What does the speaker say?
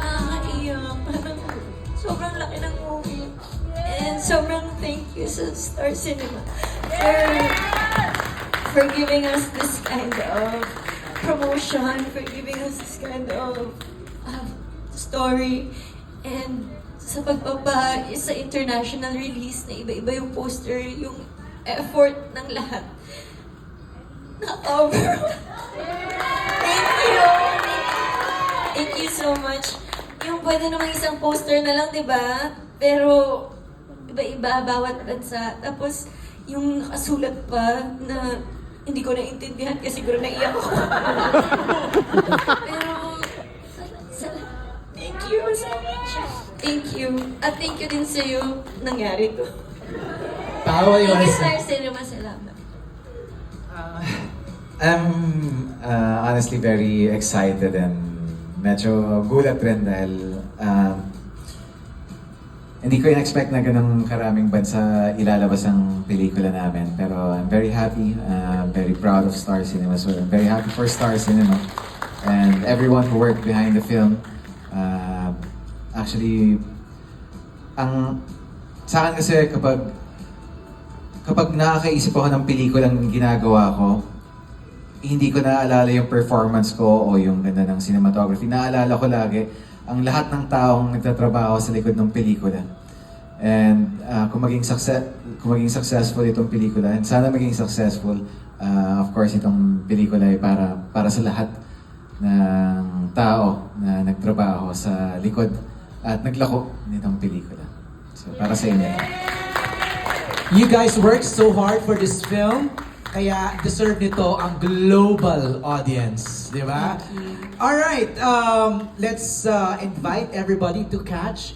Nakakaiyak. Parang sobrang laki ng movie. And sobrang thank you sa Star Cinema for giving us this kind of promotion, for giving us this kind of story, and sa sa international release na iba-iba yung poster, yung effort ng lahat. Na-cover. Thank you! Thank you so much. Yung pwede namang isang poster na lang, di ba? Pero iba-iba, bawat bansa. Tapos, yung nakasulat pa na hindi ko naiintindihan kasi siguro naiyak ako. Pero, thank you so much. Thank you. At thank you din sa'yo nangyari to. Tawa yung Thank you, Star Cinema. Salamat. I'm honestly very excited and medyo gulat rin dahil hindi ko in-expect na ganun karaming bansa ilalabas ang pelikula namin. Pero I'm very happy, very proud of Star Cinema. So I'm very happy for Star Cinema and everyone who worked behind the film. Actually, sa akin kasi kapag nakakaisip ako ng pelikulang ginagawa ko, hindi ko naaalala yung performance ko o yung ganda ng cinematography. Naaalala ko lagi ang lahat ng taong nagtatrabaho sa likod ng pelikula. And kung maging successful itong pelikula, and sana maging successful, of course itong pelikula ay para sa lahat ng tao na nagtrabaho sa likod at naglako nitong pelikula. So para sa inyo. You guys worked so hard for this film, kaya deserve nito ang global audience, di ba? Alright, let's invite everybody to catch